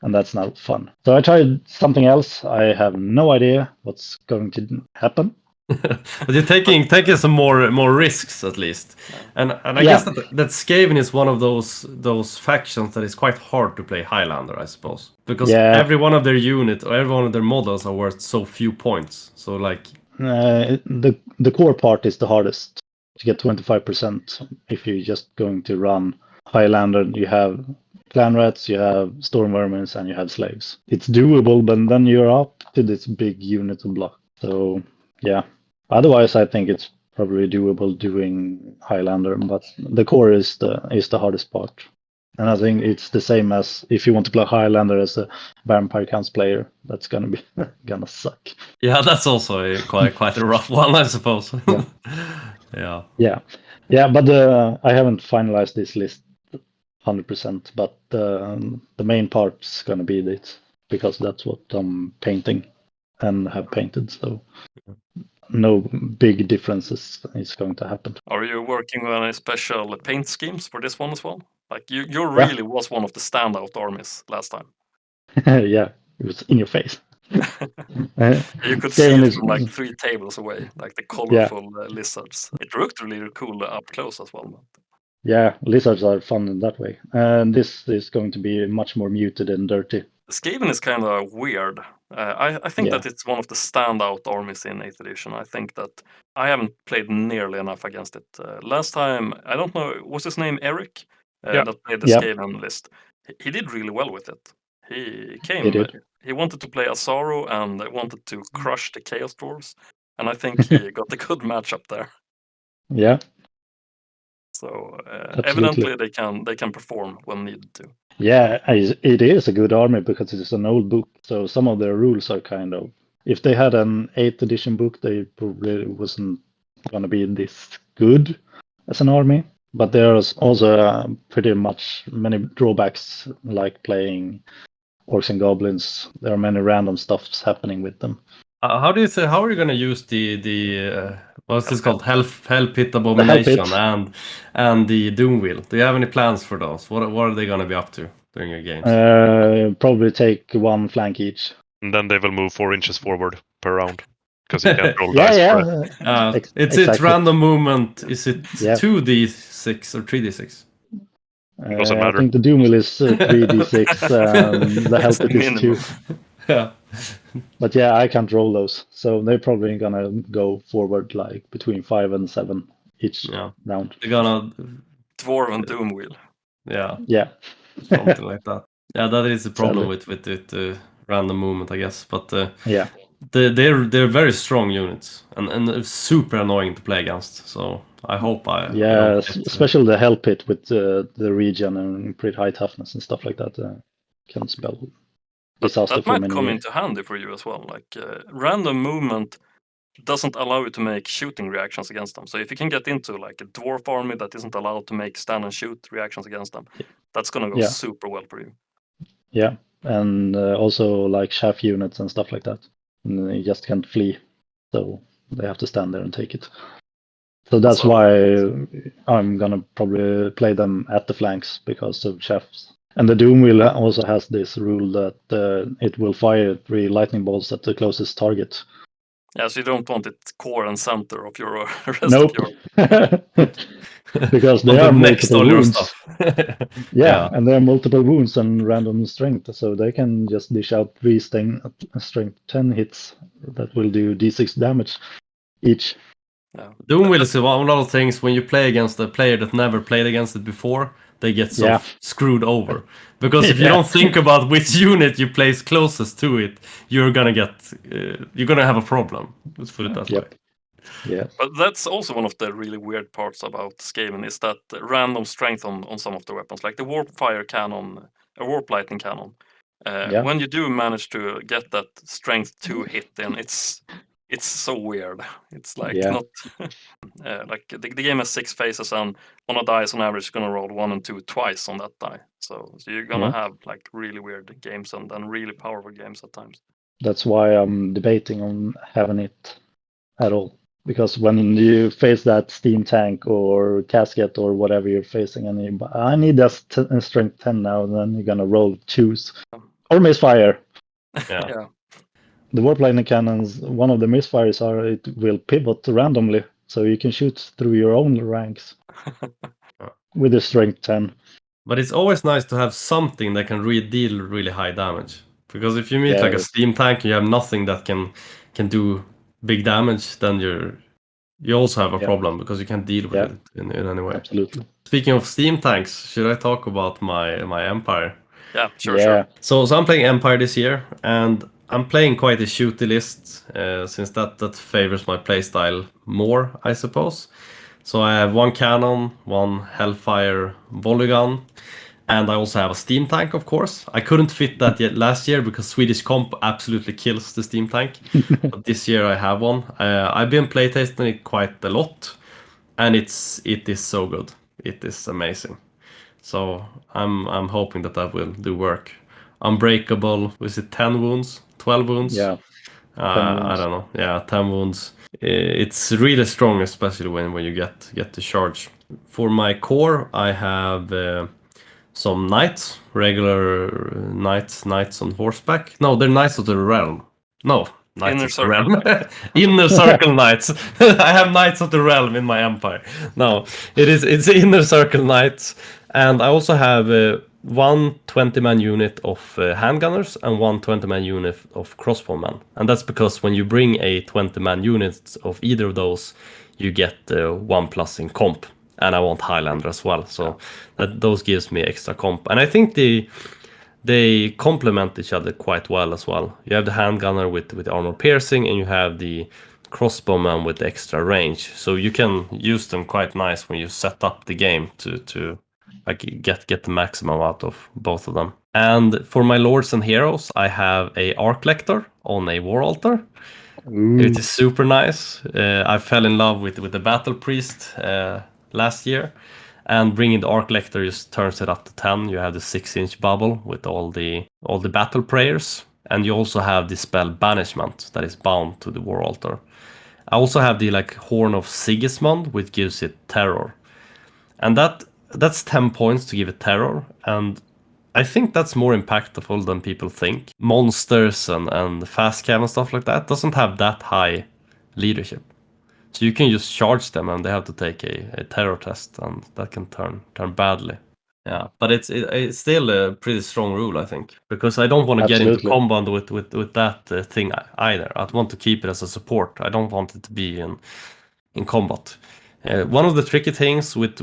And that's not fun. So I tried something else. I have no idea what's going to happen. But you're taking some more risks at least, and I guess that Skaven is one of those factions that is quite hard to play Highlander, I suppose, because every one of their unit or every one of their models are worth so few points. So like the core part is the hardest to get 25% if you're just going to run Highlander. You have clan rats, you have storm vermins, and you have slaves. It's doable, but then you're up to this big unit of block. So yeah. Otherwise, I think it's probably doable doing Highlander, but the core is the hardest part. And I think it's the same as if you want to play Highlander as a Vampire Counts player. That's gonna suck. Yeah, that's also quite a rough one, I suppose. Yeah. But I haven't finalized this list 100%. But the main part's gonna be this because that's what I'm painting and have painted. So. No big differences is going to happen. Are you working on any special paint schemes for this one as well? Like you really was one of the standout armies last time. Yeah, it was in your face. You could see Skaven it is from like 3 tables away, like the colorful lizards. It looked really cool up close as well. yeah, lizards are fun in that way, and this is going to be much more muted and dirty. Skaven is kind of weird. I think Yeah. that it's one of the standout armies in 8th edition. I think that I haven't played nearly enough against it. Last time, I don't know, was his name Eric Yeah. that played the Yeah. Skaven list? He did really well with it. He came. He did. He wanted to play Asaro and wanted to crush the Chaos Dwarves, and I think he got a good matchup there. Yeah, So Absolutely. evidently they can perform when needed to. yeah, it is a good army because it's an old book. So some of their rules are kind of. If they had an 8th edition book, they probably wasn't going to be this good as an army. But there's also pretty much many drawbacks, like playing orcs and goblins. There are many random stuffs happening with them. How do you say? How are you going to use the what's this called? Hell Pit Hell Abomination Pit. and the Doom Wheel. Do you have any plans for those? What are they going to be up to during your games? Probably take one flank each. And then they will move 4 inches forward per round because you can't roll Yeah, dice for it. yeah. It's exactly. random movement. Is it Yeah. 2d6 or 3d6? Doesn't I matter. think the Doom Wheel is 3d6. The Hell Pit is 2. Yeah. But yeah, I can't roll those. So they're probably gonna go forward like between 5 and 7 each round. They're gonna Dwarven Doom Wheel. Yeah. Yeah. Something like that. Yeah, that is the problem Sadly. with random movement, I guess. But Yeah. they're very strong units and super annoying to play against. So I hope I don't get, especially the Hell Pit with the regen and pretty high toughness and stuff like that can spell disaster That for might many come years. into handy for you as well. Like random movement doesn't allow you to make shooting reactions against them. So if you can get into like a dwarf army that isn't allowed to make stand and shoot reactions against them, that's gonna go super well for you. Yeah, and also like chaff units and stuff like that. And they just can't flee, so they have to stand there and take it. So that's why I'm gonna probably play them at the flanks because of chaffs. And the Doom Wheel also has this rule that it will fire 3 lightning bolts at the closest target. Yeah, so you don't want it core and center of your rest Nope. of your. Because on there the are next multiple all your wounds. stuff. Yeah, and there are multiple wounds and random strength, so they can just dish out 3 strength 10 hits that will do d6 damage each. Yeah. Doom Wheel is one of those things when you play against a player that never played against it before, they get so screwed over. Because if you don't think about which unit you place closest to it, you're gonna have a problem. Let's put it that way. Yeah. But that's also one of the really weird parts about Skaven is that random strength on some of the weapons, like the warp fire cannon, a warp lightning cannon. When you do manage to get that strength 2 hit in, it's so weird. It's like not like the game has 6 faces, and on a dice on average you're gonna roll 1 and 2 twice on that die. So you're gonna have like really weird games and really powerful games at times. That's why I'm debating on having it at all. Because when you face that steam tank or casket or whatever you're facing, and I need that strength 10 now, and then you're gonna roll 2s or misfire. Yeah. The warp lightning cannons, one of the misfires are it will pivot randomly, so you can shoot through your own ranks with a strength 10. But it's always nice to have something that can deal really high damage. Because if you meet like a steam tank and you have nothing that can do big damage, then you also have a problem because you can't deal with it in any way. Absolutely. Speaking of steam tanks, should I talk about my Empire? Yeah, sure. So I'm playing Empire this year, and I'm playing quite a shooty list since that favors my playstyle more, I suppose. So I have 1 cannon, 1 Hellfire volley gun, and I also have a steam tank, of course. I couldn't fit that yet last year because Swedish comp absolutely kills the steam tank. But this year I have one. I've been playtesting it quite a lot, and it is so good. It is amazing. So I'm hoping that will do work. Unbreakable, was it 10 wounds? 12 wounds? Yeah. 10 wounds. I don't know. Yeah, 10 wounds. It's really strong, especially when you get the charge. For my core, I have some knights, regular knights on horseback. No, they're knights of the realm. No, Knights Inner of the Circle. Realm. Inner Circle Knights. I have Knights of the Realm in my empire. No, it's Inner Circle Knights, and I also have one 20-man unit of handgunners and one 20-man unit of crossbowmen. And that's because when you bring a 20-man unit of either of those, you get 1+ in comp. And I want Highlander as well, so those gives me extra comp. And I think they complement each other quite well as well. You have the handgunner with armor piercing, and you have the crossbowman with extra range. So you can use them quite nice when you set up the game to like get the maximum out of both of them. And for my lords and heroes, I have a arc lector on a war altar. It is super nice. I fell in love with the battle priest last year. And bringing the Arc Lector just turns it up to 10. You have the 6-inch bubble with all the battle prayers, and you also have the spell Banishment that is bound to the War Altar. I also have the Horn of Sigismund, which gives it terror, and that's 10 points to give it terror, and I think that's more impactful than people think. Monsters and fast cam and stuff like that doesn't have that high leadership. So you can just charge them and they have to take a terror test, and that can turn badly. Yeah, but it's still a pretty strong rule, I think, because I don't want to get into combat with that thing either. I want to keep it as a support. I don't want it to be in combat. One of the tricky things with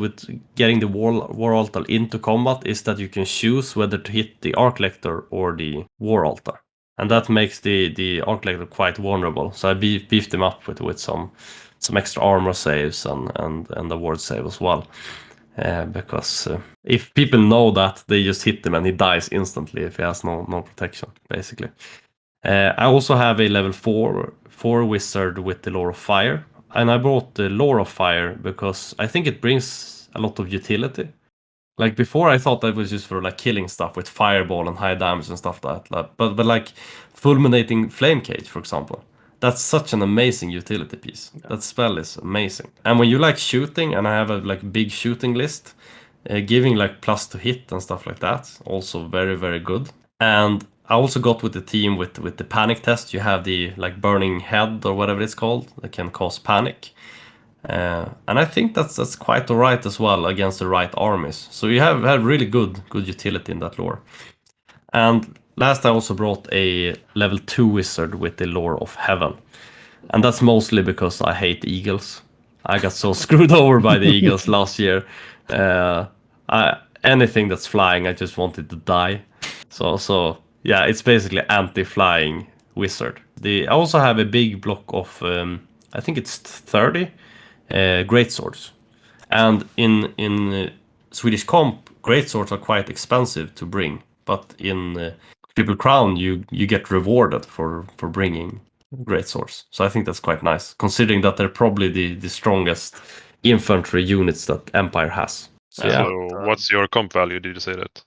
getting the war altar into combat is that you can choose whether to hit the Arc Lector or the war altar, and that makes the Arc Lector quite vulnerable. So I beefed him up with some extra armor saves and the ward save as well. Because if people know that, they just hit him and he dies instantly if he has no protection, basically. I also have a level 4 wizard with the Lore of Fire. And I brought the Lore of Fire because I think it brings a lot of utility. Like before, I thought that was just for killing stuff with fireball and high damage and stuff like that. But fulminating flame cage, for example. That's such an amazing utility piece. Yeah. That spell is amazing. And when you like shooting, and I have a big shooting list, giving plus to hit and stuff like that, also very, very good. And I also got with the team with the panic test. You have the burning head or whatever it's called that can cause panic. And I think that's quite alright as well against the right armies. So you have really good utility in that lore. And last I also brought a level 2 wizard with the Lore of Heaven. And that's mostly because I hate eagles. I got so screwed over by the eagles last year. Anything that's flying, I just wanted to die. So yeah, it's basically anti-flying wizard. I also have a big block of, I think it's 30 greatswords. And in Swedish comp, greatswords are quite expensive to bring. But in Triple Crown, you get rewarded for bringing greatswords. So I think that's quite nice, considering that they're probably the strongest infantry units that Empire has. So what's your comp value? Did you say that?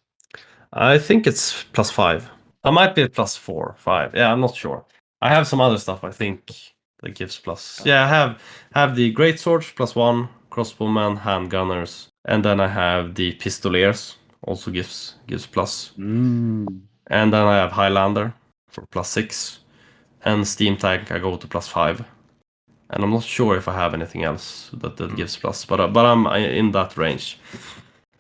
I think it's +5. I might be at +4, 5. Yeah, I'm not sure. I have some other stuff I think that gives plus. Yeah, I have the greatswords +1, crossbowmen, handgunners, and then I have the pistoliers, also gives plus. And then I have Highlander for +6, and Steam Tank I go to +5. And I'm not sure if I have anything else that gives plus, but I'm in that range.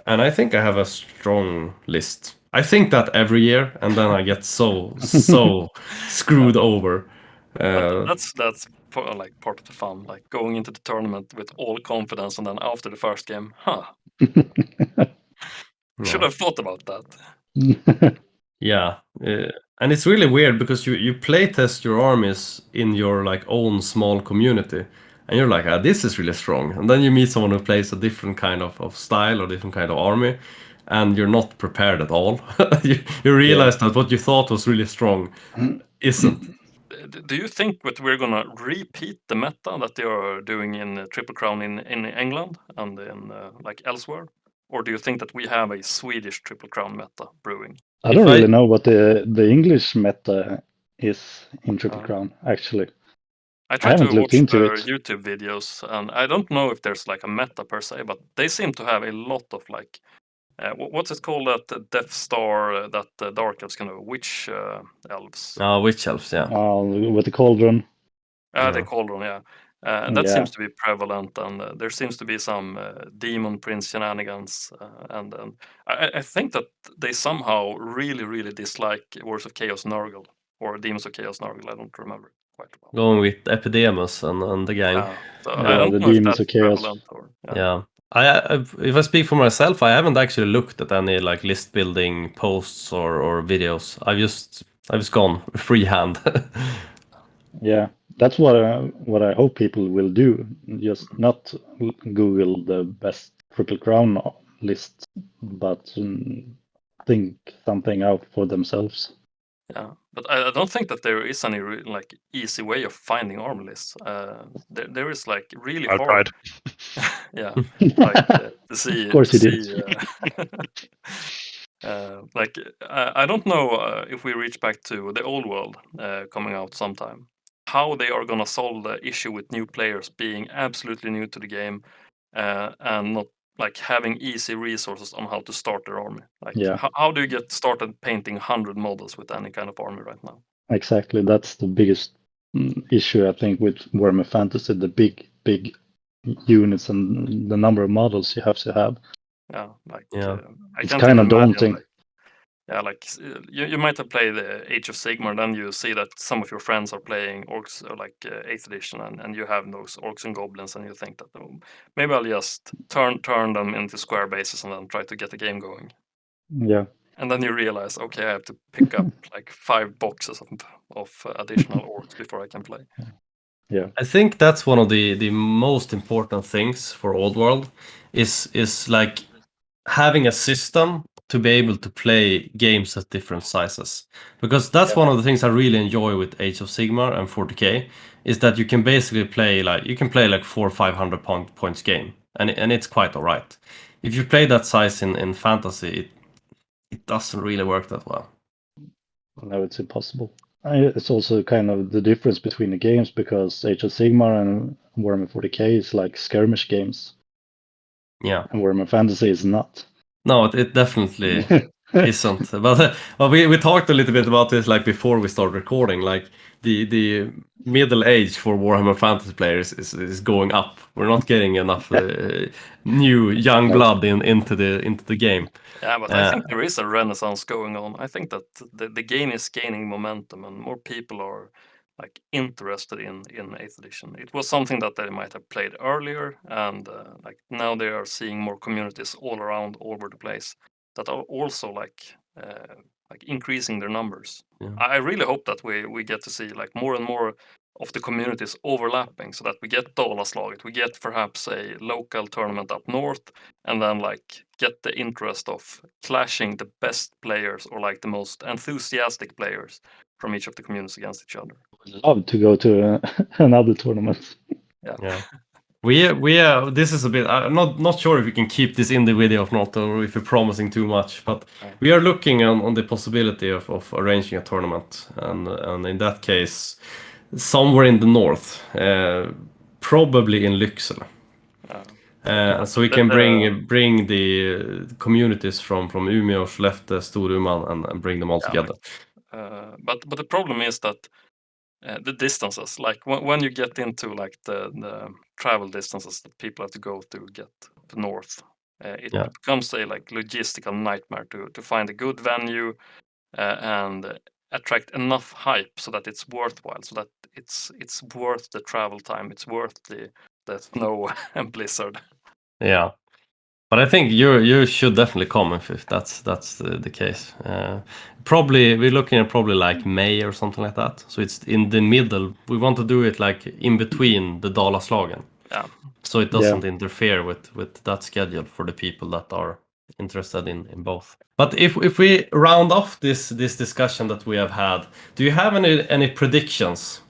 And I think I have a strong list. I think that every year, and then I get so screwed over. That's part of the fun, going into the tournament with all confidence, and then after the first game, should have thought about that. Yeah, and it's really weird because you play test your armies in your own small community, and you're like, this is really strong, and then you meet someone who plays a different kind of style or different kind of army, and you're not prepared at all. you realize that what you thought was really strong isn't. Do you think that we're gonna repeat the meta that they are doing in Triple Crown in England and in elsewhere, or do you think that we have a Swedish Triple Crown meta brewing? I don't really know what the English meta is in Triple Crown, actually. I tried to watch their YouTube videos, and I don't know if there's a meta per se, but they seem to have a lot of What's it called? That Death Star, that Dark Elves kind of witch elves. Witch elves, yeah. With the cauldron. The cauldron, yeah. That Yeah. seems to be prevalent, and there seems to be some demon prince shenanigans, and I think that they somehow really, really dislike Wars of Chaos Nurgle or Demons of Chaos Nurgle. I don't remember quite well. Going with Epidemus and the gang. So Yeah, I don't the know if Demons that's of Chaos. prevalent or Yeah. If I speak for myself, I haven't actually looked at any like list building posts or videos. I've just gone freehand. Yeah, that's what I hope people will do. Just not Google the best Triple Crown list, but think something out for themselves. Yeah, but I don't think that there is any like easy way of finding armor lists. There is like really I hard. tried. Yeah, like to see. Of course to you did. see, like I don't know if we reach back to the old world coming out sometime, how they are gonna solve the issue with new players being absolutely new to the game and not like having easy resources on how to start their army. Like Yeah. how do you get started painting 100 models with any kind of army right now? Exactly. That's the biggest issue, I think, with Warhammer Fantasy, the big units and the number of models you have to have. Yeah, like Yeah. I It's can't kind even of imagine, daunting. like, yeah, like you might have played Age of Sigmar, then you see that some of your friends are playing orcs or like 8th edition, and you have those orcs and goblins, and you think that maybe I'll just turn them into square bases and then try to get the game going. Yeah. And then you realize, okay, I have to pick up like 5 boxes of additional orcs before I can play. Yeah. I think that's one of the most important things for Old World is like having a system to be able to play games at different sizes. Because that's one of the things I really enjoy with Age of Sigmar and 40k is that you can basically play like 400 or 500 points game, and it's quite alright. If you play that size in fantasy, it doesn't really work that well. No, it's impossible. It's also kind of the difference between the games because Age of Sigmar and Warhammer 40k is like skirmish games, Yeah. and Warhammer Fantasy is not. No, it definitely isn't. But well, we talked a little bit about this like before we started recording. Like the middle age for Warhammer Fantasy players is going up. We're not getting enough new young blood into the game. Yeah, but I think there is a renaissance going on. I think that the game is gaining momentum and more people are like interested in 8th edition. It was something that they might have played earlier, and like now they are seeing more communities all around, all over the place that are also like increasing their numbers. Yeah. I really hope that we get to see like more and more of the communities overlapping, so that we get Dalaslaget, we get perhaps a local tournament up north, and then like get the interest of clashing the best players or like the most enthusiastic players from each of the communities against each other. Love to go to another tournament. Yeah. We this is a bit. I'm not sure if we can keep this in the video or not, or if we're promising too much. But we are looking on the possibility of arranging a tournament, and in that case, somewhere in the north, probably in Lycksele. So we can bring the communities from Umeå, Skellefteå, Storuman, and bring them all together. But the problem is that the distances, like when you get into like the travel distances that people have to go to get to north, it becomes a like logistical nightmare to find a good venue and attract enough hype so that it's worthwhile, so that it's worth the travel time, it's worth the snow and blizzard. Yeah. But I think you should definitely come if that's the case. Probably we're looking at probably like May or something like that. So it's in the middle. We want to do it like in between the Dalaslagen. Yeah. So it doesn't interfere with that schedule for the people that are interested in both. But if we round off this discussion that we have had, do you have any predictions?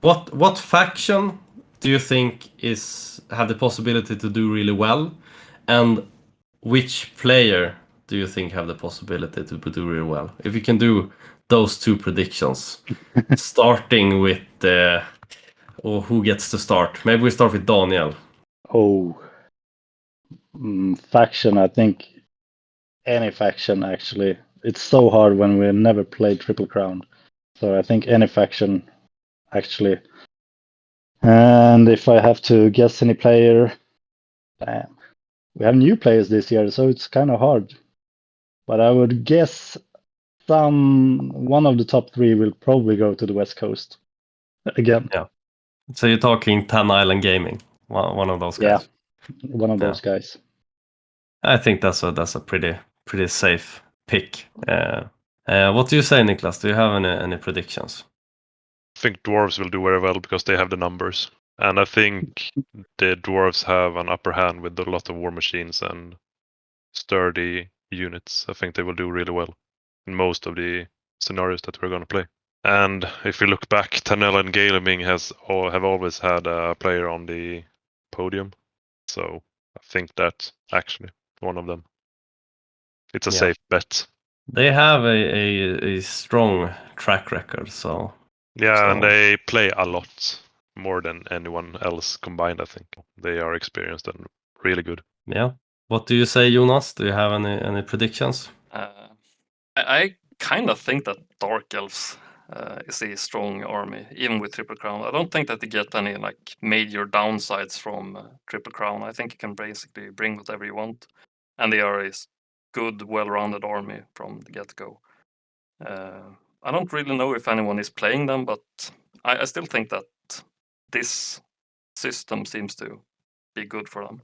What faction do you think have the possibility to do really well? And which player do you think have the possibility to do really well? If you can do those two predictions, starting with who gets to start? Maybe we start with Daniel. Faction, I think any faction actually. It's so hard when we never played Triple Crown. So I think any faction actually. And if I have to guess any player, damn, we have new players this year, so it's kind of hard. But I would guess one of the top 3 will probably go to the West Coast again. Yeah. So you're talking Tan Island Gaming, one of those guys. Yeah, one of those guys. I think that's a pretty safe pick. What do you say, Niklas? Do you have any predictions? I think dwarves will do very well because they have the numbers, and I think the dwarves have an upper hand with a lot of war machines and sturdy units. I think they will do really well in most of the scenarios that we're going to play. And if we look back, Tanel and Gaming have always had a player on the podium, so I think that's actually one of them. It's a safe bet. They have a strong track record, so and they play a lot more than anyone else combined. I think they are experienced and really good. Yeah. What do you say, Jonas? Do you have any predictions? I kind of think that Dark Elves is a strong army, even with Triple Crown. I don't think that they get any like major downsides from Triple Crown. I think you can basically bring whatever you want, and they are a good, well-rounded army from the get-go. I don't really know if anyone is playing them, but I still think that this system seems to be good for them.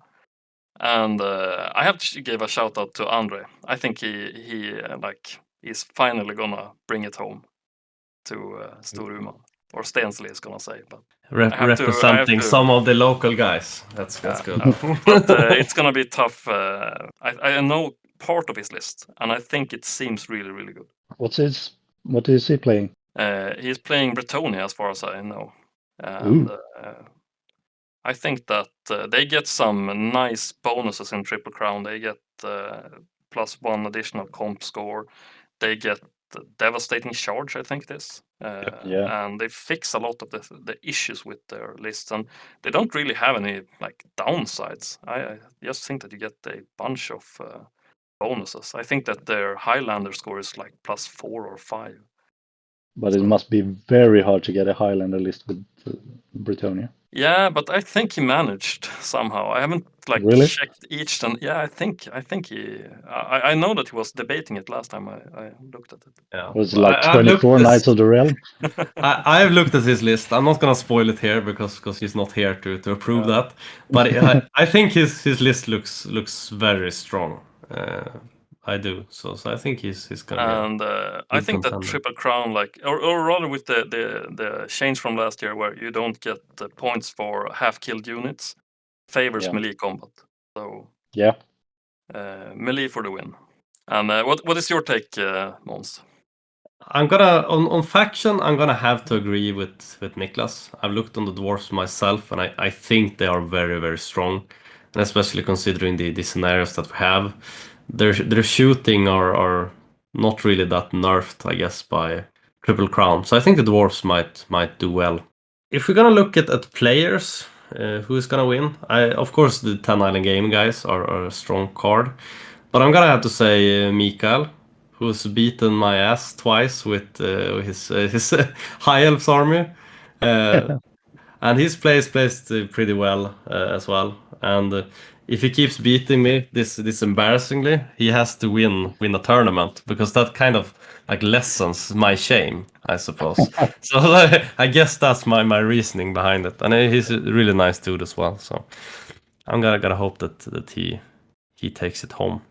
And I have to give a shout out to Andre. I think he's finally gonna bring it home to Storuman, or Stensli is gonna say, but representing some of the local guys. That's good. But it's gonna be tough. I know part of his list, and I think it seems really, really good. What is he playing? He's playing Bretonia, as far as I know, and I think that they get some nice bonuses in Triple Crown. They get +1 additional comp score. They get devastating charge, I think it is. And they fix a lot of the issues with their lists, and they don't really have any like downsides. I just think that you get a bunch of bonuses. I think that their Highlander score is like +4 or 5. But it must be very hard to get a Highlander list with Bretonia. Yeah, but I think he managed somehow. I haven't checked each. And yeah, I think he. I know that he was debating it last time I looked at it. Yeah, was it like 24 Knights of the Realm? I have looked at his list. I'm not gonna spoil it here because he's not here to approve that. But I think his list looks very strong. I do. So I think he's gonna be. And I think that Triple Crown, or rather with the change from last year, where you don't get the points for half-killed units, favors melee combat. So melee for the win. And what is your take, Måns? I'm gonna on faction. I'm gonna have to agree with Niklas. I've looked on the dwarves myself, and I think they are very, very strong, and especially considering the scenarios that we have. Their shooting are not really that nerfed, I guess, by Triple Crown. So I think the dwarves might do well. If we're gonna look at players, who is gonna win? Of course the Tan Island Game guys are a strong card, but I'm gonna have to say Mikael, who's beaten my ass twice with his High Elves army, and his plays pretty well as well. And if he keeps beating me this embarrassingly, he has to win a tournament, because that kind of like lessens my shame, I suppose. So I guess that's my reasoning behind it. And he's a really nice dude as well. So I'm gonna hope that he takes it home.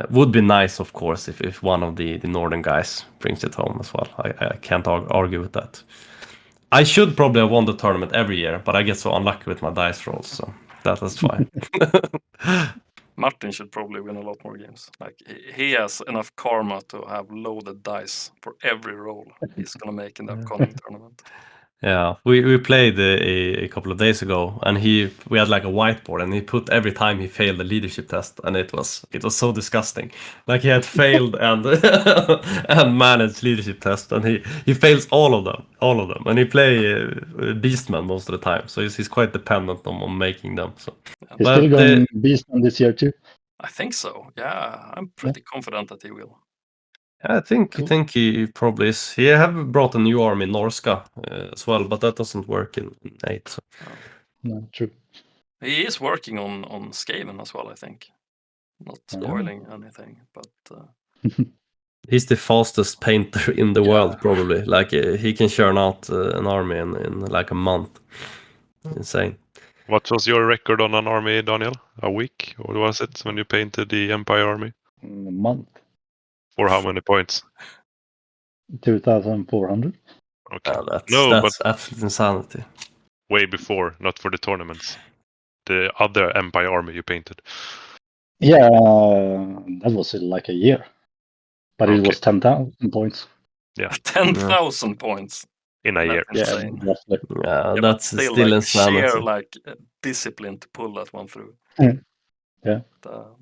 Would be nice, of course, if one of the northern guys brings it home as well. I can't argue with that. I should probably have won the tournament every year, but I get so unlucky with my dice rolls, so that's fine. Martin should probably win a lot more games. Like he has enough karma to have loaded dice for every roll he's gonna make in the upcoming tournament. Yeah, we played a couple of days ago, and we had like a whiteboard, and he put every time he failed the leadership test, and it was so disgusting. Like he had failed and and managed leadership test, and he fails all of them, and he play Beastman most of the time, so he's quite dependent on making them. So he's still going Beastman this year too. I think so. Yeah, I'm pretty confident that he will. I think Cool. he probably is. He have brought a new army, Norska, as well, but that doesn't work in 8. So. No, true. He is working on Skaven as well, I think. Not spoiling anything, but He's the fastest painter in the world, probably. Like he can churn out an army in like a month. Insane. What was your record on an army, Daniel? A week? Or was it when you painted the Empire army? A month. For how many points? 2,400. Okay. That's absolute insanity. Way before, not for the tournaments. The other Empire army you painted. Yeah, that was like a year. But it was 10,000 points. Yeah. 10,000 points. In a year. Insane. Yeah, roughly. Yeah, but that's still like insanity. sheer like discipline to pull that one through. Yeah.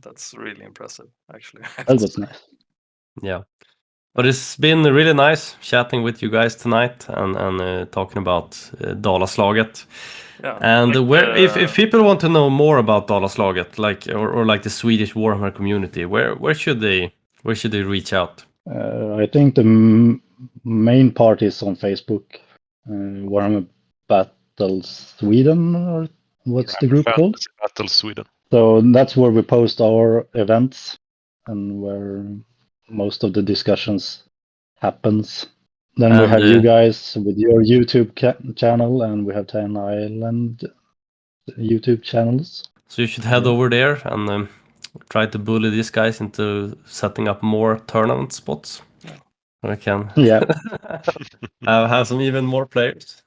That's really impressive, actually. That was nice. Yeah. But it's been really nice chatting with you guys tonight and talking about Dalaslaget. Yeah. And like, if people want to know more about Dalaslaget, like or like the Swedish Warhammer community, where should they reach out? I think the main part is on Facebook. Warhammer Battle Sweden, or what's the group called? Battle Sweden. So that's where we post our events and where most of the discussions happens. Then we have you guys with your YouTube channel, and we have Ten Island YouTube channels. So you should head over there and try to bully these guys into setting up more tournament spots. We can have some even more players.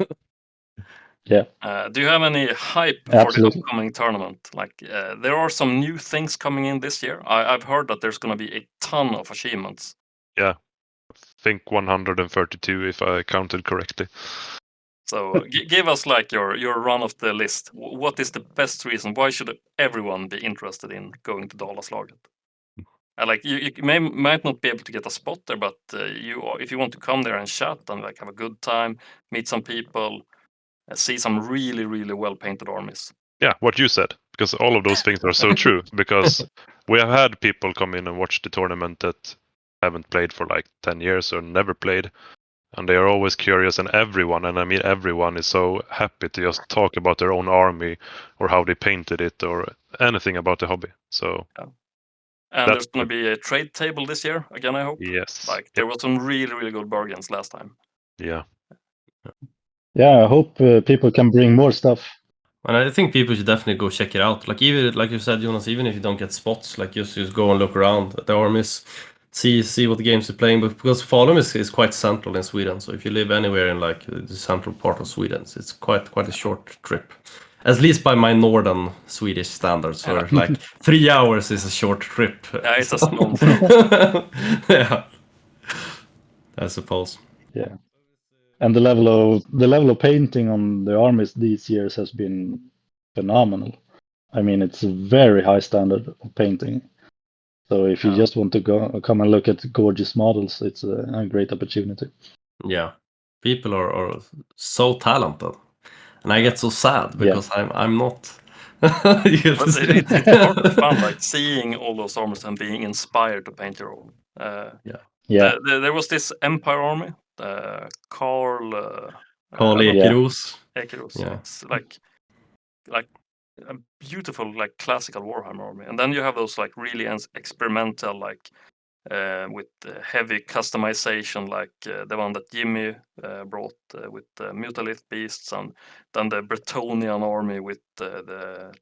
Yeah. Do you have any hype for the upcoming tournament? Like, there are some new things coming in this year. I've heard that there's going to be a ton of achievements. Yeah, I think 132 if I counted correctly. So give us like your run of the list. What is the best reason? Why should everyone be interested in going to Dalaslaget? Like you might not be able to get a spot there, but if you want to come there and chat and like have a good time, meet some people, see some really, really well painted armies. Yeah, what you said, because all of those things are so true. Because we have had people come in and watch the tournament that haven't played for like 10 years or never played, and they are always curious. And everyone, and I mean everyone, is so happy to just talk about their own army or how they painted it or anything about the hobby. So. Yeah. And there's going to be a trade table this year again, I hope. Yes. Like there was some really, really good bargains last time. Yeah. Yeah, I hope people can bring more stuff. And I think people should definitely go check it out. Like even like you said, Jonas, even if you don't get spots, like just go and look around at the armies, see what games you're playing. But because Falun is quite central in Sweden, so if you live anywhere in like the central part of Sweden, it's quite a short trip. At least by my northern Swedish standards, where like 3 hours is a short trip. Yeah, it's a small throw. Yeah, I suppose. Yeah, and the level of painting on the armies these years has been phenomenal. I mean, it's a very high standard of painting. So if you just want to come and look at gorgeous models, it's a great opportunity. Yeah, people are so talented. And I get so sad because I'm not. But it's fun, like seeing all those armies and being inspired to paint your own. There was this Empire army, Carl Ekeros. Yeah. It's like a beautiful like classical Warhammer army, and then you have those like really experimental like. With heavy customization, like the one that Jimmy brought with the Mutalith beasts, and then the Bretonnian army with the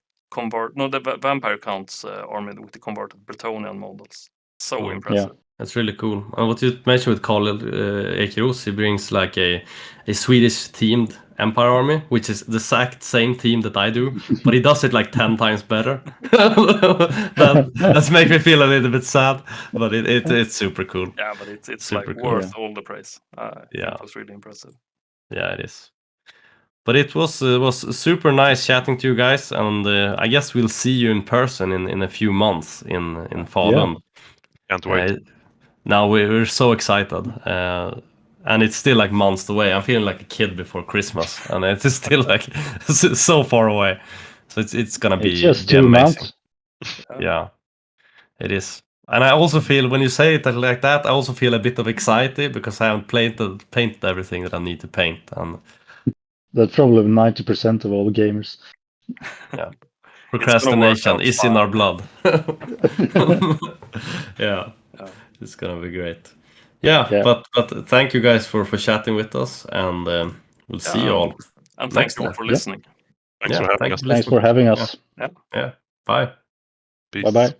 Vampire Counts army with the converted Bretonnian models. So impressive. Yeah. That's really cool. And what you mentioned with Carl Ekeros, he brings like a Swedish themed Empire army, which is the exact same theme that I do, but he does it like 10 times better. That's make me feel a little bit sad, but it's super cool. Yeah, but it's super like cool. worth all the praise. It was really impressive. Yeah, it is. But it was super nice chatting to you guys, and I guess we'll see you in person in a few months in Falun. Can't wait. Now we're so excited. And it's still like months away. I'm feeling like a kid before Christmas, and it's still like so far away. So it's gonna be just 2 amazing. months. Yeah. It is. And I also feel when you say it like that, I also feel a bit of anxiety because I haven't painted everything that I need to paint. And That's probably 90% of all gamers. yeah, procrastination is in our blood. Yeah, it's gonna be great. Yeah. But thank you guys for chatting with us, and we'll see you all. And next thank you all time. for listening. Thanks for having us. Thanks for having us. Yeah. Bye. Peace. Bye-bye.